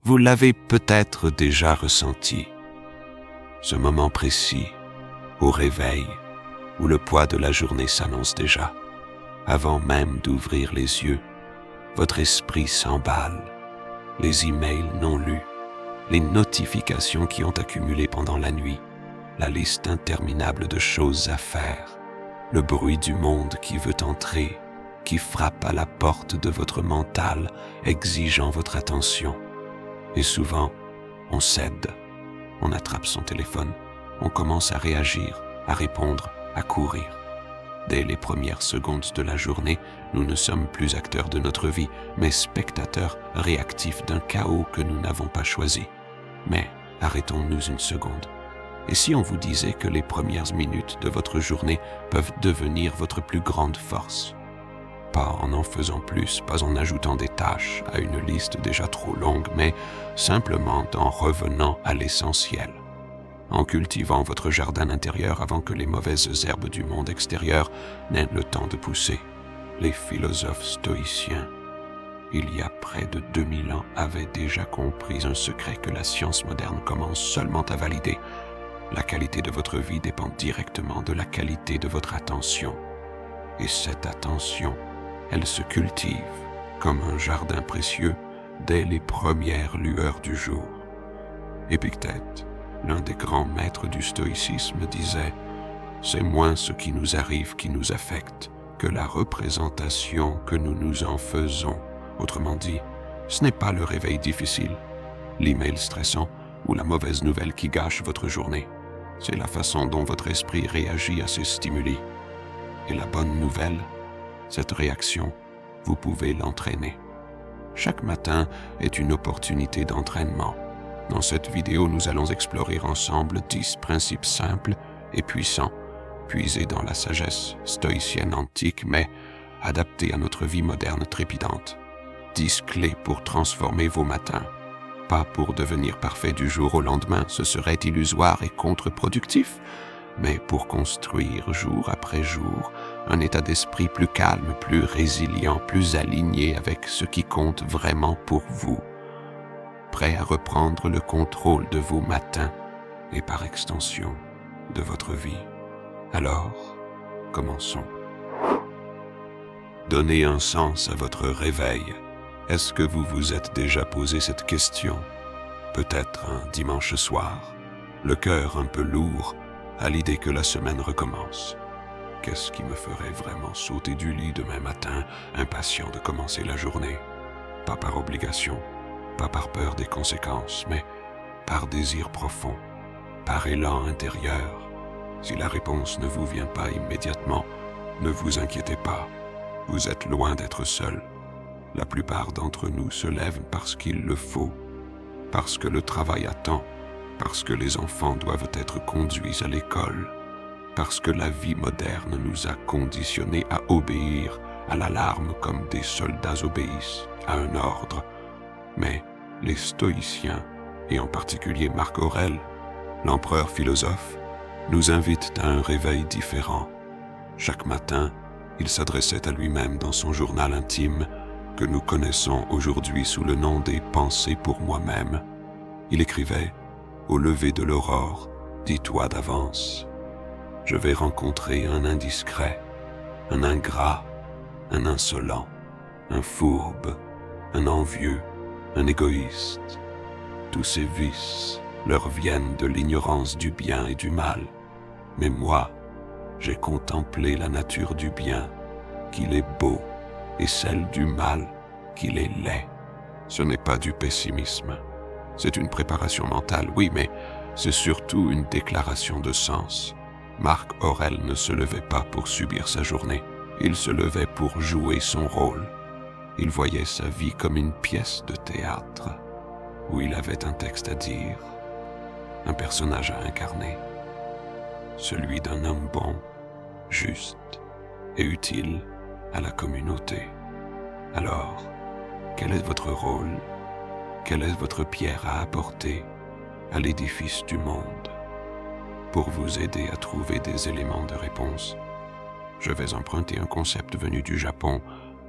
Vous l'avez peut-être déjà ressenti. Ce moment précis, au réveil, où le poids de la journée s'annonce déjà. Avant même d'ouvrir les yeux, votre esprit s'emballe. Les emails non lus, les notifications qui ont accumulé pendant la nuit, la liste interminable de choses à faire, le bruit du monde qui veut entrer, qui frappe à la porte de votre mental, exigeant votre attention. Et souvent, on cède, on attrape son téléphone, on commence à réagir, à répondre, à courir. Dès les premières secondes de la journée, nous ne sommes plus acteurs de notre vie, mais spectateurs réactifs d'un chaos que nous n'avons pas choisi. Mais arrêtons-nous une seconde. Et si on vous disait que les premières minutes de votre journée peuvent devenir votre plus grande force? Pas en faisant plus, pas en ajoutant des tâches à une liste déjà trop longue, mais simplement en revenant à l'essentiel. En cultivant votre jardin intérieur avant que les mauvaises herbes du monde extérieur n'aient le temps de pousser. Les philosophes stoïciens, il y a près de 2000 ans, avaient déjà compris un secret que la science moderne commence seulement à valider. La qualité de votre vie dépend directement de la qualité de votre attention. Et cette attention, elle se cultive comme un jardin précieux dès les premières lueurs du jour. Épictète, l'un des grands maîtres du stoïcisme, disait « C'est moins ce qui nous arrive qui nous affecte que la représentation que nous nous en faisons. » Autrement dit, ce n'est pas le réveil difficile, l'email stressant ou la mauvaise nouvelle qui gâche votre journée. C'est la façon dont votre esprit réagit à ces stimuli. Et la bonne nouvelle, cette réaction, vous pouvez l'entraîner. Chaque matin est une opportunité d'entraînement. Dans cette vidéo, nous allons explorer ensemble 10 principes simples et puissants, puisés dans la sagesse stoïcienne antique, mais adaptés à notre vie moderne trépidante. 10 clés pour transformer vos matins. Pas pour devenir parfait du jour au lendemain, ce serait illusoire et contre-productif, mais pour construire jour après jour un état d'esprit plus calme, plus résilient, plus aligné avec ce qui compte vraiment pour vous. Prêt à reprendre le contrôle de vos matins et par extension de votre vie. Alors, commençons. Donnez un sens à votre réveil. Est-ce que vous vous êtes déjà posé cette question? Peut-être un dimanche soir, le cœur un peu lourd à l'idée que la semaine recommence. Qu'est-ce qui me ferait vraiment sauter du lit demain matin, impatient de commencer la journée? Pas par obligation, pas par peur des conséquences, mais par désir profond, par élan intérieur. Si la réponse ne vous vient pas immédiatement, ne vous inquiétez pas, vous êtes loin d'être seul. La plupart d'entre nous se lèvent parce qu'il le faut, parce que le travail attend, parce que les enfants doivent être conduits à l'école, parce que la vie moderne nous a conditionnés à obéir à l'alarme comme des soldats obéissent à un ordre. Mais les stoïciens, et en particulier Marc Aurèle, l'empereur philosophe, nous invitent à un réveil différent. Chaque matin, il s'adressait à lui-même dans son journal intime que nous connaissons aujourd'hui sous le nom des « Pensées pour moi-même ». Il écrivait « Au lever de l'aurore, dis-toi d'avance. Je vais rencontrer un indiscret, un ingrat, un insolent, un fourbe, un envieux, un égoïste. Tous ces vices leur viennent de l'ignorance du bien et du mal. Mais moi, j'ai contemplé la nature du bien, qu'il est beau, et celle du mal, qu'il est laid. Ce n'est pas du pessimisme. C'est une préparation mentale, oui, mais c'est surtout une déclaration de sens. Marc Aurèle ne se levait pas pour subir sa journée. Il se levait pour jouer son rôle. Il voyait sa vie comme une pièce de théâtre, où il avait un texte à dire, un personnage à incarner, celui d'un homme bon, juste et utile à la communauté. Alors, quel est votre rôle? Quelle est votre pierre à apporter à l'édifice du monde? Pour vous aider à trouver des éléments de réponse, je vais emprunter un concept venu du Japon,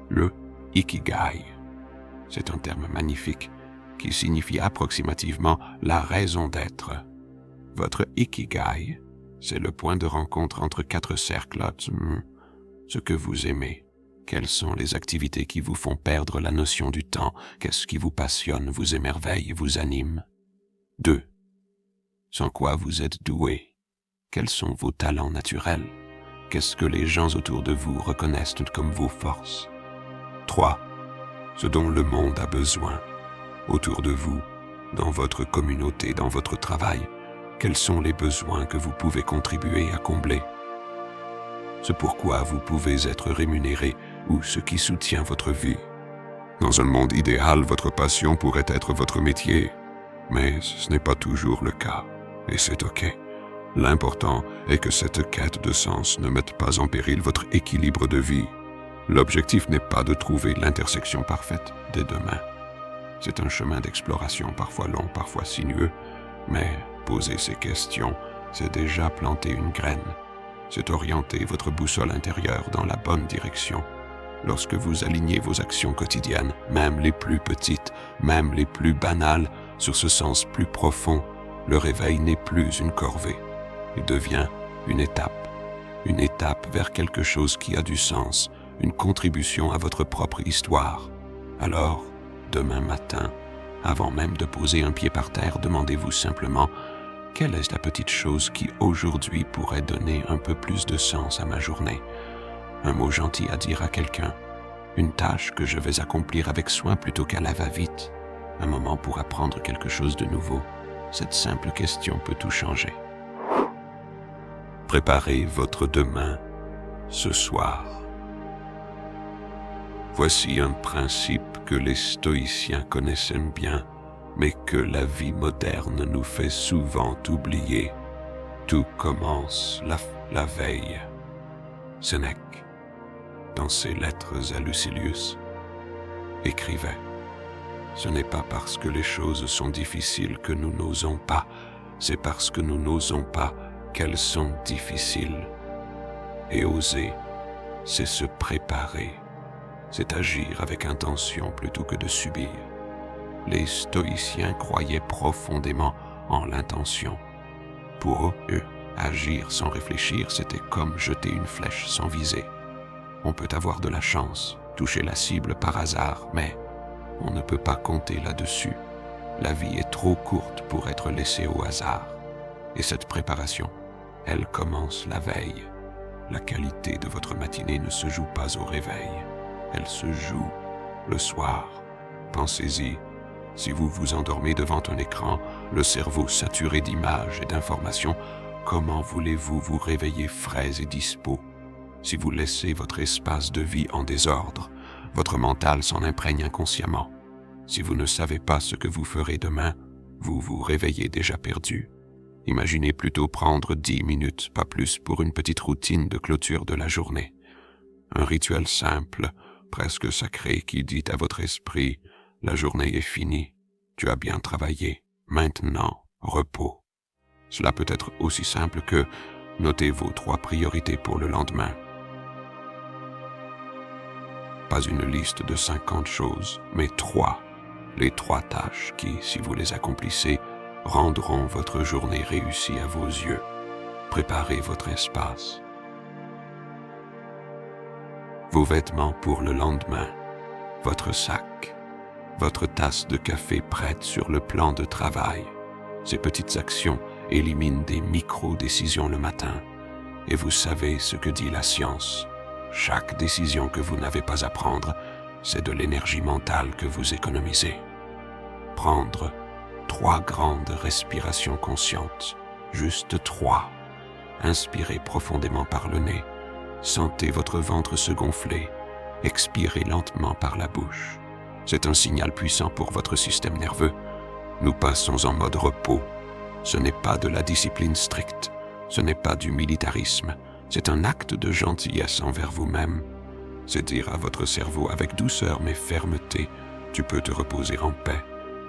le Ikigai. C'est un terme magnifique qui signifie approximativement la raison d'être. Votre ikigai, c'est le point de rencontre entre 4 cercles. Ce que vous aimez. Quelles sont les activités qui vous font perdre la notion du temps? Qu'est-ce qui vous passionne, vous émerveille, vous anime? 2. Sans quoi vous êtes doué? Quels sont vos talents naturels? Qu'est-ce que les gens autour de vous reconnaissent comme vos forces? 3. Ce dont le monde a besoin. Autour de vous, dans votre communauté, dans votre travail, quels sont les besoins que vous pouvez contribuer à combler? Ce pourquoi vous pouvez être rémunéré ou ce qui soutient votre vie. Dans un monde idéal, votre passion pourrait être votre métier, mais ce n'est pas toujours le cas, et c'est OK. L'important est que cette quête de sens ne mette pas en péril votre équilibre de vie. L'objectif n'est pas de trouver l'intersection parfaite dès demain. C'est un chemin d'exploration parfois long, parfois sinueux, mais poser ces questions, c'est déjà planter une graine. C'est orienter votre boussole intérieure dans la bonne direction. Lorsque vous alignez vos actions quotidiennes, même les plus petites, même les plus banales, sur ce sens plus profond, le réveil n'est plus une corvée. Il devient une étape vers quelque chose qui a du sens, une contribution à votre propre histoire. Alors, demain matin, avant même de poser un pied par terre, demandez-vous simplement « Quelle est la petite chose qui aujourd'hui pourrait donner un peu plus de sens à ma journée ?» Un mot gentil à dire à quelqu'un, une tâche que je vais accomplir avec soin plutôt qu'à la va-vite, un moment pour apprendre quelque chose de nouveau. Cette simple question peut tout changer. Préparez votre demain ce soir. Voici un principe que les stoïciens connaissaient bien, mais que la vie moderne nous fait souvent oublier. Tout commence la veille. Sénèque, dans ses lettres à Lucilius, écrivait « Ce n'est pas parce que les choses sont difficiles que nous n'osons pas, c'est parce que nous n'osons pas qu'elles sont difficiles. Et oser, c'est se préparer, c'est agir avec intention plutôt que de subir. Les stoïciens croyaient profondément en l'intention. Pour eux, agir sans réfléchir, c'était comme jeter une flèche sans viser. On peut avoir de la chance, toucher la cible par hasard, mais on ne peut pas compter là-dessus. La vie est trop courte pour être laissée au hasard. Et cette préparation, elle commence la veille. La qualité de votre matinée ne se joue pas au réveil. Elle se joue le soir. Pensez-y. Si vous vous endormez devant un écran, le cerveau saturé d'images et d'informations, comment voulez-vous vous réveiller frais et dispo? Si vous laissez votre espace de vie en désordre, votre mental s'en imprègne inconsciemment. Si vous ne savez pas ce que vous ferez demain, vous vous réveillez déjà perdu. Imaginez plutôt prendre 10 minutes, pas plus, pour une petite routine de clôture de la journée. Un rituel simple, presque sacré, qui dit à votre esprit « La journée est finie, tu as bien travaillé, maintenant, repos ». Cela peut être aussi simple que « Notez vos 3 priorités pour le lendemain ». Pas une liste de 50 choses, mais 3. Les 3 tâches qui, si vous les accomplissez, rendront votre journée réussie à vos yeux. Préparez votre espace. Vos vêtements pour le lendemain, votre sac, votre tasse de café prête sur le plan de travail. Ces petites actions éliminent des micro-décisions le matin. Et vous savez ce que dit la science. Chaque décision que vous n'avez pas à prendre, c'est de l'énergie mentale que vous économisez. Prendre 3 grandes respirations conscientes, juste 3. Inspirez profondément par le nez, sentez votre ventre se gonfler, expirez lentement par la bouche. C'est un signal puissant pour votre système nerveux. Nous passons en mode repos. Ce n'est pas de la discipline stricte, ce n'est pas du militarisme, c'est un acte de gentillesse envers vous-même. C'est dire à votre cerveau avec douceur mais fermeté, tu peux te reposer en paix,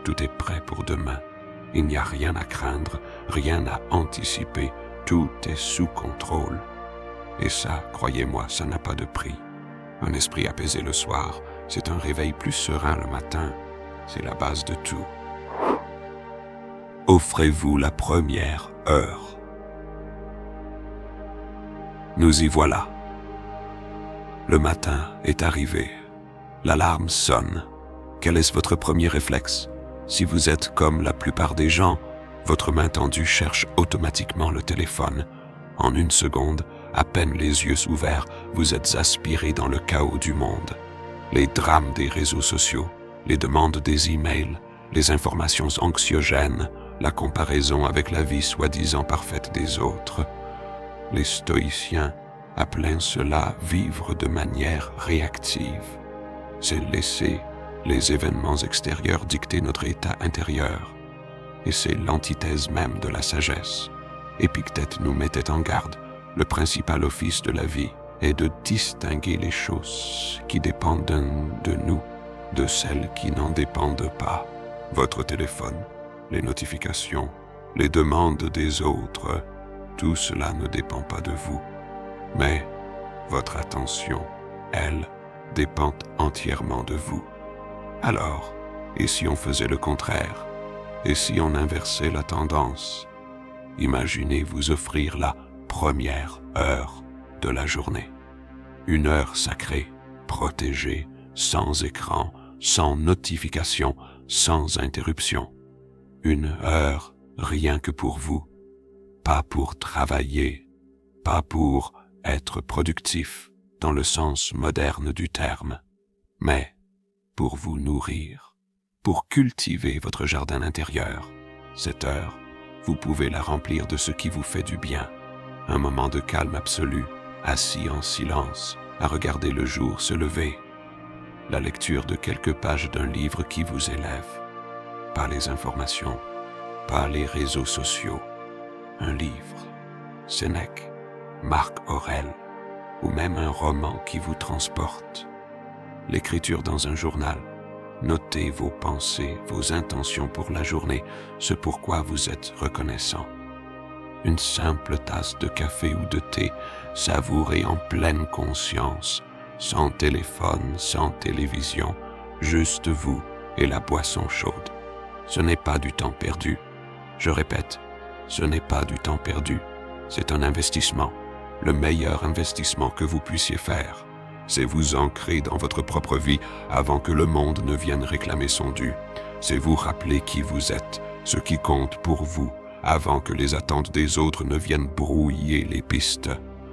tout est prêt pour demain. Il n'y a rien à craindre, rien à anticiper, tout est sous contrôle. Et ça, croyez-moi, ça n'a pas de prix. Un esprit apaisé le soir, c'est un réveil plus serein le matin, c'est la base de tout. offrez-vous la première heure. Nous y voilà. Le matin est arrivé. L'alarme sonne. Quel est votre premier réflexe? Si vous êtes comme la plupart des gens, votre main tendue cherche automatiquement le téléphone. En une seconde, à peine les yeux ouverts, vous êtes aspiré dans le chaos du monde. Les drames des réseaux sociaux, les demandes des emails, les informations anxiogènes, la comparaison avec la vie soi-disant parfaite des autres. Les stoïciens appelaient cela vivre de manière réactive. C'est laisser les événements extérieurs dicter notre état intérieur. Et c'est l'antithèse même de la sagesse. Épictète nous mettait en garde. Le principal office de la vie est de distinguer les choses qui dépendent de nous de celles qui n'en dépendent pas. Votre téléphone, les notifications, les demandes des autres, tout cela ne dépend pas de vous. Mais votre attention, elle, dépend entièrement de vous. Alors, et si on faisait le contraire? Et si on inversait la tendance? Imaginez vous offrir la première heure de la journée. Une heure sacrée, protégée, sans écran, sans notification, sans interruption. Une heure rien que pour vous. Pas pour travailler, pas pour être productif dans le sens moderne du terme, mais pour vous nourrir, pour cultiver votre jardin intérieur. Cette heure, vous pouvez la remplir de ce qui vous fait du bien. Un moment de calme absolu, assis en silence, à regarder le jour se lever. La lecture de quelques pages d'un livre qui vous élève. Pas les informations, pas les réseaux sociaux. Un livre, Sénèque, Marc Aurèle, ou même un roman qui vous transporte. L'écriture dans un journal. Notez vos pensées, vos intentions pour la journée, ce pourquoi vous êtes reconnaissant. Une simple tasse de café ou de thé, savourée en pleine conscience, sans téléphone, sans télévision, juste vous et la boisson chaude. Ce n'est pas du temps perdu. Je répète, ce n'est pas du temps perdu. C'est un investissement, le meilleur investissement que vous puissiez faire. C'est vous ancrer dans votre propre vie avant que le monde ne vienne réclamer son dû. C'est vous rappeler qui vous êtes, ce qui compte pour vous, avant que les attentes des autres ne viennent brouiller les pistes.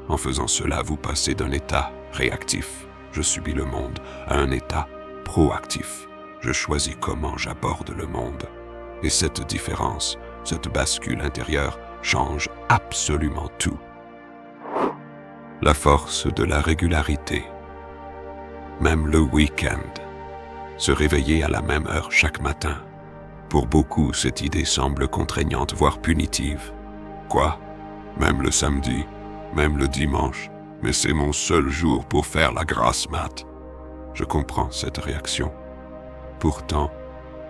En faisant cela, vous passez d'un état réactif, je subis le monde, à un état proactif. Je choisis comment j'aborde le monde. Et cette différence, cette bascule intérieure, change absolument tout. La force de la régularité. Même le week-end. Se réveiller à la même heure chaque matin. Pour beaucoup, cette idée semble contraignante, voire punitive. Quoi? Même le samedi, même le dimanche, mais c'est mon seul jour pour faire la grasse mat. Je comprends cette réaction. Pourtant,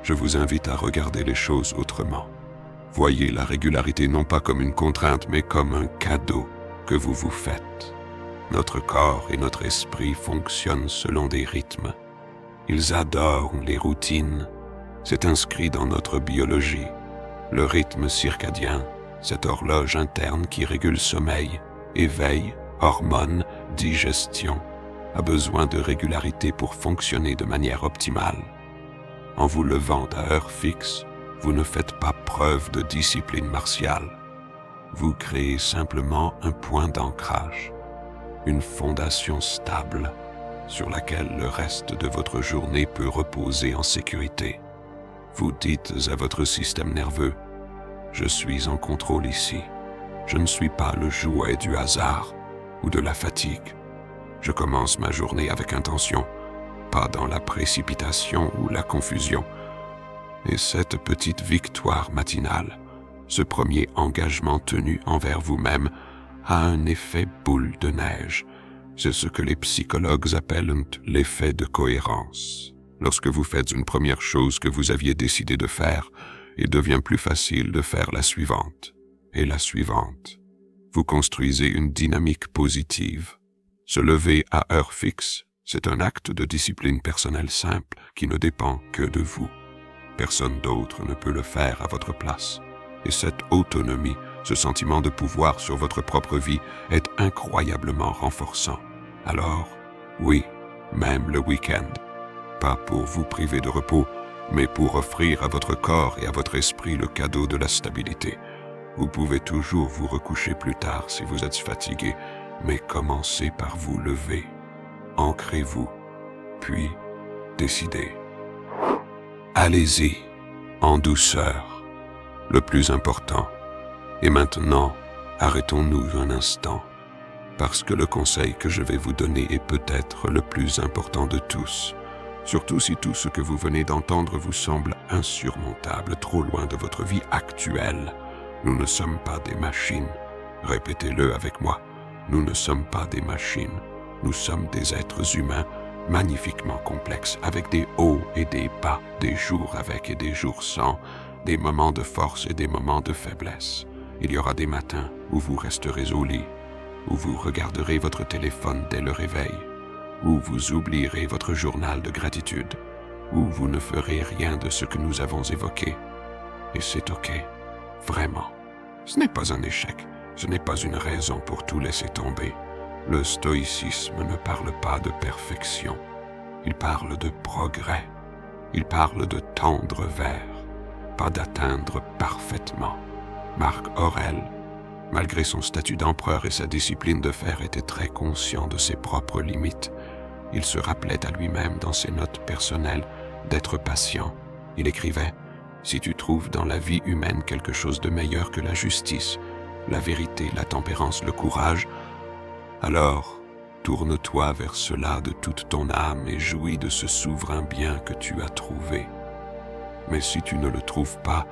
je vous invite à regarder les choses autrement. Voyez la régularité non pas comme une contrainte, mais comme un cadeau que vous vous faites. Notre corps et notre esprit fonctionnent selon des rythmes. Ils adorent les routines. C'est inscrit dans notre biologie. Le rythme circadien, cette horloge interne qui régule sommeil, éveil, hormones, digestion, a besoin de régularité pour fonctionner de manière optimale. En vous levant à heure fixe, vous ne faites pas preuve de discipline martiale. Vous créez simplement un point d'ancrage, une fondation stable sur laquelle le reste de votre journée peut reposer en sécurité. Vous dites à votre système nerveux, « Je suis en contrôle ici. Je ne suis pas le jouet du hasard ou de la fatigue. Je commence ma journée avec intention, pas dans la précipitation ou la confusion. » Et cette petite victoire matinale, ce premier engagement tenu envers vous-même, a un effet boule de neige. C'est ce que les psychologues appellent l'effet de cohérence. Lorsque vous faites une première chose que vous aviez décidé de faire, il devient plus facile de faire la suivante, et la suivante. Vous construisez une dynamique positive. Se lever à heure fixe, c'est un acte de discipline personnelle simple qui ne dépend que de vous. Personne d'autre ne peut le faire à votre place. Et cette autonomie, ce sentiment de pouvoir sur votre propre vie est incroyablement renforçant. Alors, oui, même le week-end. Pas pour vous priver de repos, mais pour offrir à votre corps et à votre esprit le cadeau de la stabilité. Vous pouvez toujours vous recoucher plus tard si vous êtes fatigué, mais commencez par vous lever. Ancrez-vous, puis décidez. Allez-y, en douceur. Le plus important. Et maintenant, arrêtons-nous un instant, parce que le conseil que je vais vous donner est peut-être le plus important de tous, surtout si tout ce que vous venez d'entendre vous semble insurmontable, trop loin de votre vie actuelle. Nous ne sommes pas des machines. Répétez-le avec moi. Nous ne sommes pas des machines. Nous sommes des êtres humains magnifiquement complexes, avec des hauts et des bas, des jours avec et des jours sans, des moments de force et des moments de faiblesse. Il y aura des matins où vous resterez au lit, où vous regarderez votre téléphone dès le réveil, où vous oublierez votre journal de gratitude, où vous ne ferez rien de ce que nous avons évoqué. Et c'est OK, vraiment. Ce n'est pas un échec, ce n'est pas une raison pour tout laisser tomber. Le stoïcisme ne parle pas de perfection, il parle de progrès, il parle de tendre vers, pas d'atteindre parfaitement. Marc Aurèle, malgré son statut d'empereur et sa discipline de fer, était très conscient de ses propres limites. Il se rappelait à lui-même dans ses notes personnelles d'être patient. Il écrivait « Si tu trouves dans la vie humaine quelque chose de meilleur que la justice, la vérité, la tempérance, le courage, alors tourne-toi vers cela de toute ton âme et jouis de ce souverain bien que tu as trouvé. Mais si tu ne le trouves pas,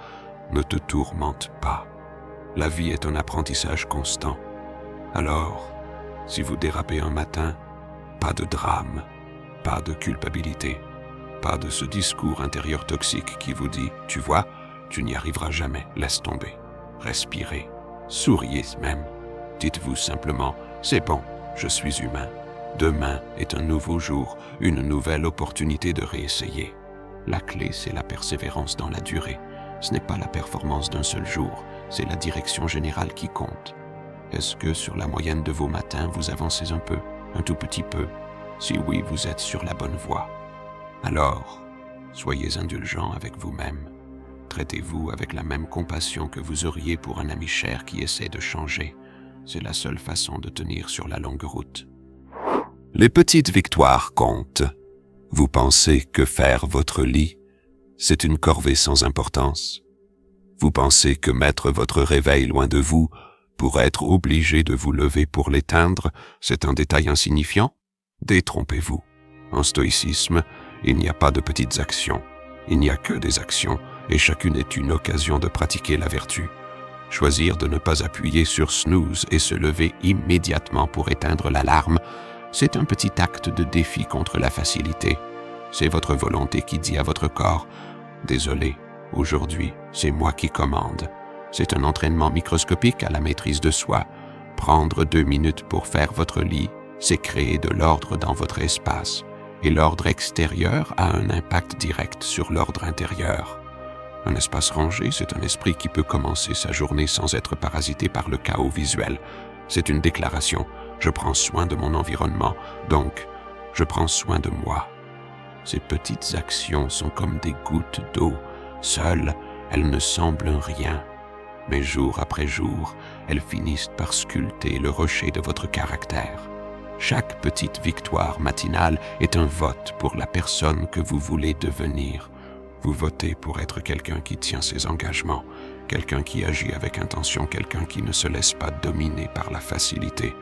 ne te tourmente pas. La vie est un apprentissage constant. Alors, si vous dérapez un matin, pas de drame, pas de culpabilité, pas de ce discours intérieur toxique qui vous dit « Tu vois, tu n'y arriveras jamais, laisse tomber. » Respirez, souriez même. Dites-vous simplement « C'est bon, je suis humain. Demain est un nouveau jour, une nouvelle opportunité de réessayer. » La clé, c'est la persévérance dans la durée. Ce n'est pas la performance d'un seul jour, c'est la direction générale qui compte. Est-ce que sur la moyenne de vos matins, vous avancez un peu, un tout petit peu? Si oui, vous êtes sur la bonne voie. Alors, soyez indulgent avec vous-même. Traitez-vous avec la même compassion que vous auriez pour un ami cher qui essaie de changer. C'est la seule façon de tenir sur la longue route. Les petites victoires comptent. Vous pensez que faire votre lit, c'est une corvée sans importance? Vous pensez que mettre votre réveil loin de vous pour être obligé de vous lever pour l'éteindre, c'est un détail insignifiant? Détrompez-vous. En stoïcisme, il n'y a pas de petites actions. Il n'y a que des actions, et chacune est une occasion de pratiquer la vertu. Choisir de ne pas appuyer sur snooze et se lever immédiatement pour éteindre l'alarme, c'est un petit acte de défi contre la facilité. C'est votre volonté qui dit à votre corps « Désolé, aujourd'hui, c'est moi qui commande ». C'est un entraînement microscopique à la maîtrise de soi. Prendre 2 minutes pour faire votre lit, c'est créer de l'ordre dans votre espace. Et l'ordre extérieur a un impact direct sur l'ordre intérieur. Un espace rangé, c'est un esprit qui peut commencer sa journée sans être parasité par le chaos visuel. C'est une déclaration. Je prends soin de mon environnement, donc je prends soin de moi. Ces petites actions sont comme des gouttes d'eau. Seules, elles ne semblent rien. Mais jour après jour, elles finissent par sculpter le rocher de votre caractère. Chaque petite victoire matinale est un vote pour la personne que vous voulez devenir. Vous votez pour être quelqu'un qui tient ses engagements, quelqu'un qui agit avec intention, quelqu'un qui ne se laisse pas dominer par la facilité.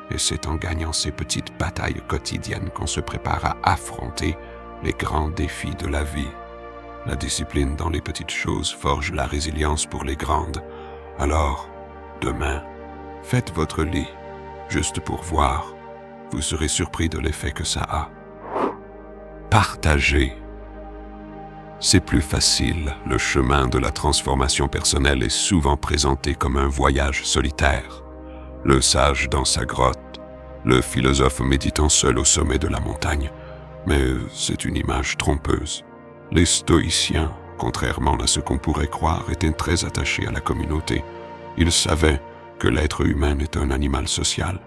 Et c'est en gagnant ces petites batailles quotidiennes qu'on se prépare à affronter les grands défis de la vie. La discipline dans les petites choses forge la résilience pour les grandes. Alors, demain, faites votre lit, juste pour voir. Vous serez surpris de l'effet que ça a. Partagez. C'est plus facile. Le chemin de la transformation personnelle est souvent présenté comme un voyage solitaire. Le sage dans sa grotte, le philosophe méditant seul au sommet de la montagne. Mais c'est une image trompeuse. Les stoïciens contrairement à ce qu'on pourrait croire, était très attaché à la communauté. Il savait que l'être humain est un animal social.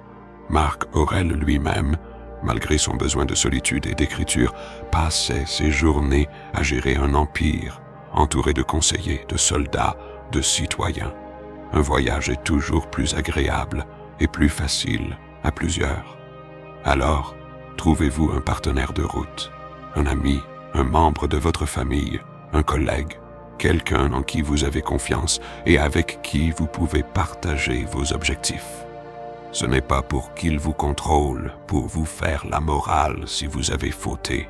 Marc Aurèle lui-même, malgré son besoin de solitude et d'écriture, passait ses journées à gérer un empire, entouré de conseillers, de soldats, de citoyens. Un voyage est toujours plus agréable et plus facile à plusieurs. Alors, trouvez-vous un partenaire de route, un ami, un membre de votre famille, un collègue, quelqu'un en qui vous avez confiance et avec qui vous pouvez partager vos objectifs. Ce n'est pas pour qu'il vous contrôle, pour vous faire la morale si vous avez fauté.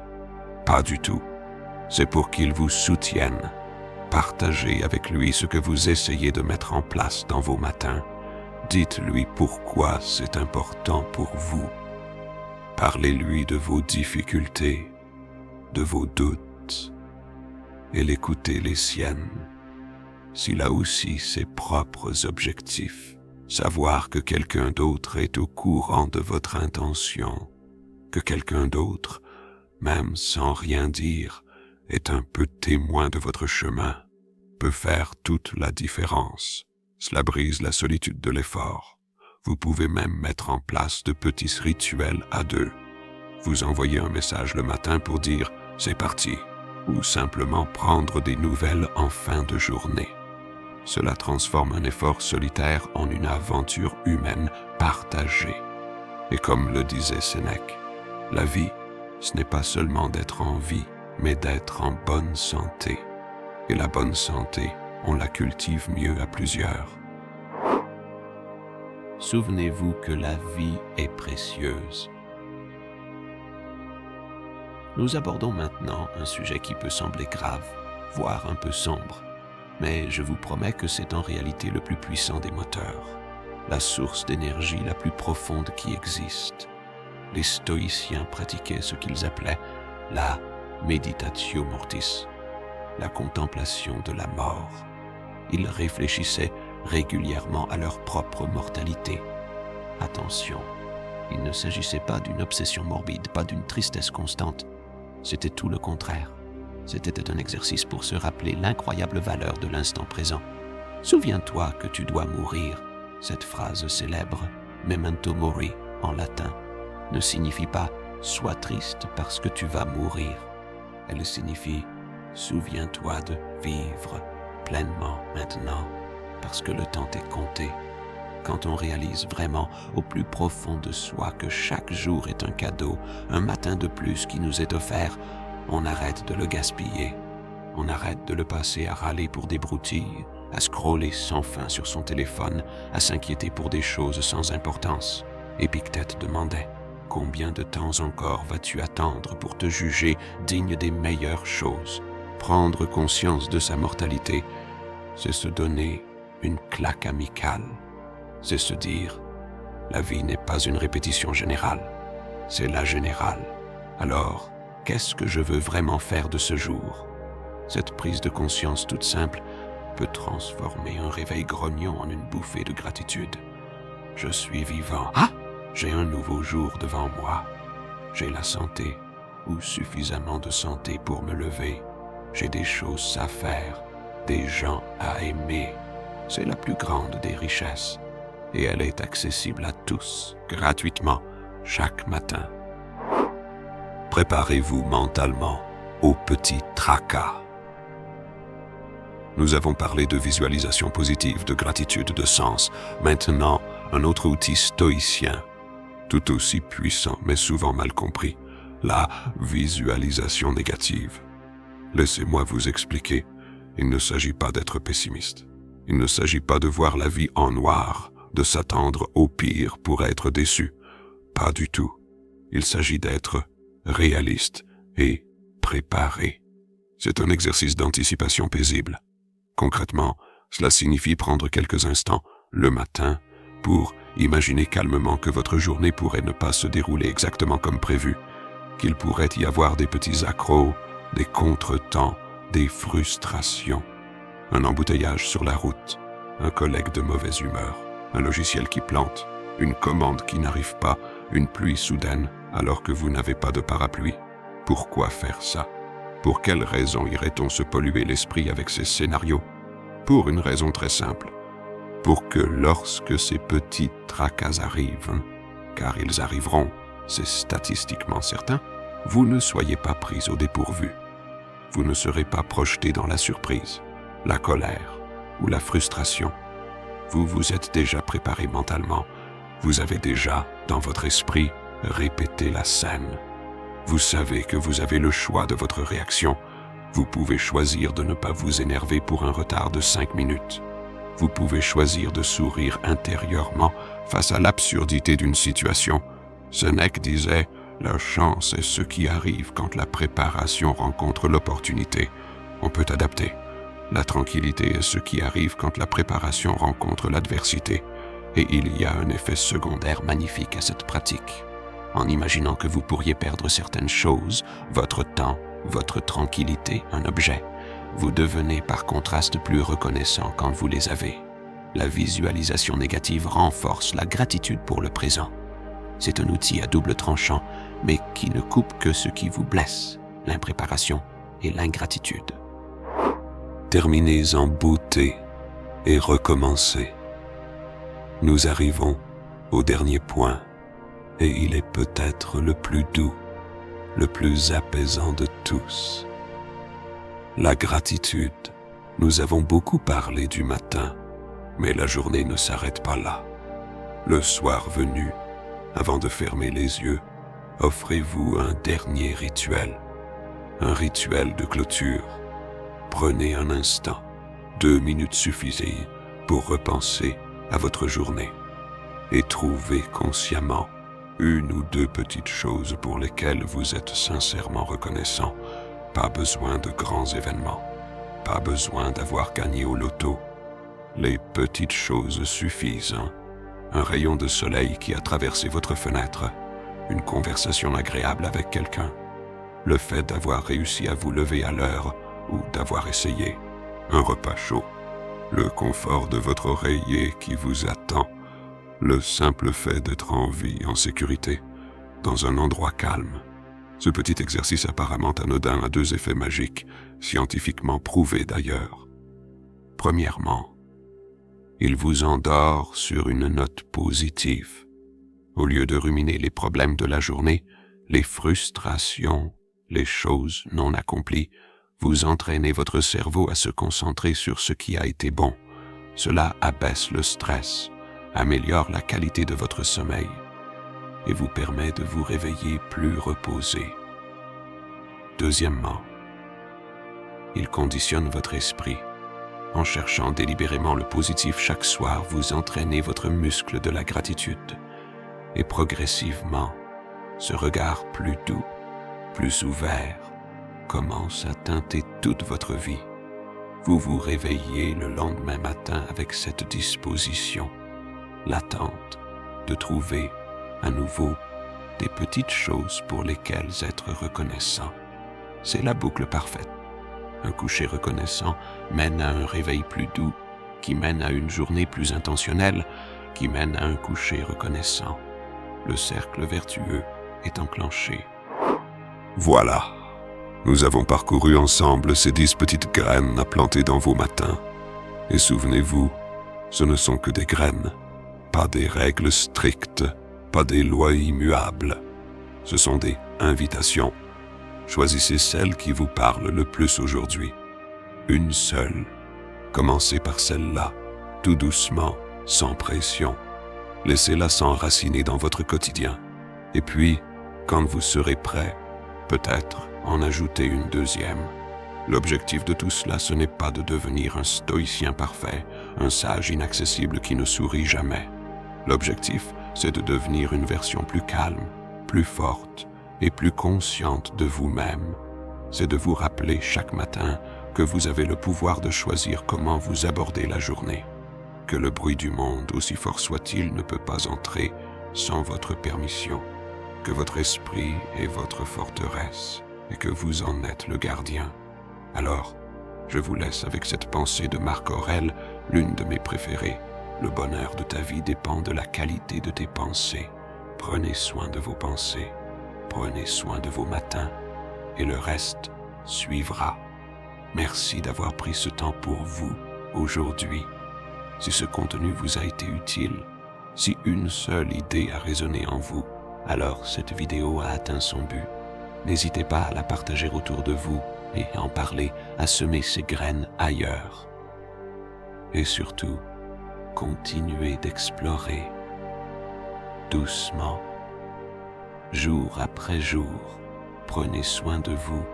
Pas du tout. C'est pour qu'il vous soutienne. Partagez avec lui ce que vous essayez de mettre en place dans vos matins. Dites-lui pourquoi c'est important pour vous. Parlez-lui de vos difficultés, de vos doutes, et l'écoutez les siennes. S'il a aussi ses propres objectifs, savoir que quelqu'un d'autre est au courant de votre intention, que quelqu'un d'autre, même sans rien dire, est un peu témoin de votre chemin, peut faire toute la différence. Cela brise la solitude de l'effort. Vous pouvez même mettre en place de petits rituels à deux. Vous envoyez un message le matin pour dire « c'est parti » ou simplement prendre des nouvelles en fin de journée. Cela transforme un effort solitaire en une aventure humaine partagée. Et comme le disait Sénèque, la vie, ce n'est pas seulement d'être en vie, mais d'être en bonne santé. Et la bonne santé, on la cultive mieux à plusieurs. Souvenez-vous que la vie est précieuse. Nous abordons maintenant un sujet qui peut sembler grave, voire un peu sombre. Mais je vous promets que c'est en réalité le plus puissant des moteurs, la source d'énergie la plus profonde qui existe. Les stoïciens pratiquaient ce qu'ils appelaient la meditatio mortis, la contemplation de la mort. Ils réfléchissaient régulièrement à leur propre mortalité. Attention, il ne s'agissait pas d'une obsession morbide, pas d'une tristesse constante. C'était tout le contraire. C'était un exercice pour se rappeler l'incroyable valeur de l'instant présent. Souviens-toi que tu dois mourir. Cette phrase célèbre, memento mori en latin, ne signifie pas « sois triste parce que tu vas mourir ». Elle signifie « souviens-toi de vivre pleinement maintenant parce que le temps t'est compté ». Quand on réalise vraiment au plus profond de soi que chaque jour est un cadeau, un matin de plus qui nous est offert, on arrête de le gaspiller. On arrête de le passer à râler pour des broutilles, à scroller sans fin sur son téléphone, à s'inquiéter pour des choses sans importance. Épictète demandait « Combien de temps encore vas-tu attendre pour te juger digne des meilleures choses ?» Prendre conscience de sa mortalité, c'est se donner une claque amicale. C'est se dire « La vie n'est pas une répétition générale, c'est la générale. Alors, qu'est-ce que je veux vraiment faire de ce jour ?» Cette prise de conscience toute simple peut transformer un réveil grognon en une bouffée de gratitude. Je suis vivant. Ah! J'ai un nouveau jour devant moi. J'ai la santé, ou suffisamment de santé pour me lever. J'ai des choses à faire, des gens à aimer. C'est la plus grande des richesses. Et elle est accessible à tous, gratuitement, chaque matin. Préparez-vous mentalement aux petits tracas. Nous avons parlé de visualisation positive, de gratitude, de sens. Maintenant, un autre outil stoïcien, tout aussi puissant mais souvent mal compris, la visualisation négative. Laissez-moi vous expliquer, il ne s'agit pas d'être pessimiste. Il ne s'agit pas de voir la vie en noir, de s'attendre au pire pour être déçu. Pas du tout. Il s'agit d'être réaliste et préparé. C'est un exercice d'anticipation paisible. Concrètement, cela signifie prendre quelques instants, le matin, pour imaginer calmement que votre journée pourrait ne pas se dérouler exactement comme prévu, qu'il pourrait y avoir des petits accros, des contretemps, des frustrations, un embouteillage sur la route, un collègue de mauvaise humeur, un logiciel qui plante, une commande qui n'arrive pas, une pluie soudaine alors que vous n'avez pas de parapluie. Pourquoi faire ça? Pour quelle raison irait-on se polluer l'esprit avec ces scénarios? Pour une raison très simple. Pour que lorsque ces petits tracas arrivent, car ils arriveront, c'est statistiquement certain, vous ne soyez pas pris au dépourvu. Vous ne serez pas projeté dans la surprise, la colère ou la frustration. Vous vous êtes déjà préparé mentalement. Vous avez déjà, dans votre esprit, répété la scène. Vous savez que vous avez le choix de votre réaction. Vous pouvez choisir de ne pas vous énerver pour un retard de 5 minutes. Vous pouvez choisir de sourire intérieurement face à l'absurdité d'une situation. Sénèque disait « La chance est ce qui arrive quand la préparation rencontre l'opportunité. » On peut adapter. La tranquillité est ce qui arrive quand la préparation rencontre l'adversité. Et il y a un effet secondaire magnifique à cette pratique. En imaginant que vous pourriez perdre certaines choses, votre temps, votre tranquillité, un objet, vous devenez par contraste plus reconnaissant quand vous les avez. La visualisation négative renforce la gratitude pour le présent. C'est un outil à double tranchant, mais qui ne coupe que ce qui vous blesse, l'impréparation et l'ingratitude. Terminez en beauté et recommencez. Nous arrivons au dernier point, et il est peut-être le plus doux, le plus apaisant de tous. La gratitude. Nous avons beaucoup parlé du matin, mais la journée ne s'arrête pas là. Le soir venu, avant de fermer les yeux, offrez-vous un dernier rituel, un rituel de clôture. Prenez un instant, 2 minutes suffisent pour repenser à votre journée et trouvez consciemment 1 ou 2 petites choses pour lesquelles vous êtes sincèrement reconnaissant. Pas besoin de grands événements, pas besoin d'avoir gagné au loto. Les petites choses suffisent. Un rayon de soleil qui a traversé votre fenêtre, une conversation agréable avec quelqu'un, le fait d'avoir réussi à vous lever à l'heure ou d'avoir essayé, un repas chaud, le confort de votre oreiller qui vous attend, le simple fait d'être en vie, en sécurité, dans un endroit calme. Ce petit exercice apparemment anodin a 2 effets magiques, scientifiquement prouvés d'ailleurs. Premièrement, il vous endort sur une note positive. Au lieu de ruminer les problèmes de la journée, les frustrations, les choses non accomplies, vous entraînez votre cerveau à se concentrer sur ce qui a été bon. Cela abaisse le stress, améliore la qualité de votre sommeil et vous permet de vous réveiller plus reposé. Deuxièmement, il conditionne votre esprit. En cherchant délibérément le positif chaque soir, vous entraînez votre muscle de la gratitude et progressivement, ce regard plus doux, plus ouvert, commence à teinter toute votre vie. Vous vous réveillez le lendemain matin avec cette disposition, l'attente de trouver à nouveau des petites choses pour lesquelles être reconnaissant. C'est la boucle parfaite. Un coucher reconnaissant mène à un réveil plus doux, qui mène à une journée plus intentionnelle, qui mène à un coucher reconnaissant. Le cercle vertueux est enclenché. Voilà, nous avons parcouru ensemble ces 10 petites graines à planter dans vos matins. Et souvenez-vous, ce ne sont que des graines, pas des règles strictes, pas des lois immuables. Ce sont des invitations. Choisissez celle qui vous parle le plus aujourd'hui. Une seule. Commencez par celle-là, tout doucement, sans pression. Laissez-la s'enraciner dans votre quotidien. Et puis, quand vous serez prêt, peut-être en ajouter une deuxième. L'objectif de tout cela, ce n'est pas de devenir un stoïcien parfait, un sage inaccessible qui ne sourit jamais. L'objectif, c'est de devenir une version plus calme, plus forte et plus consciente de vous-même. C'est de vous rappeler chaque matin que vous avez le pouvoir de choisir comment vous abordez la journée, que le bruit du monde, aussi fort soit-il, ne peut pas entrer sans votre permission, que votre esprit est votre forteresse et que vous en êtes le gardien. Alors, je vous laisse avec cette pensée de Marc Aurèle, l'une de mes préférées. Le bonheur de ta vie dépend de la qualité de tes pensées. Prenez soin de vos pensées, prenez soin de vos matins, et le reste suivra. Merci d'avoir pris ce temps pour vous aujourd'hui. Si ce contenu vous a été utile, si une seule idée a résonné en vous, alors cette vidéo a atteint son but. N'hésitez pas à la partager autour de vous et à en parler, à semer ces graines ailleurs. Et surtout, continuez d'explorer doucement, jour après jour. Prenez soin de vous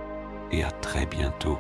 et à très bientôt.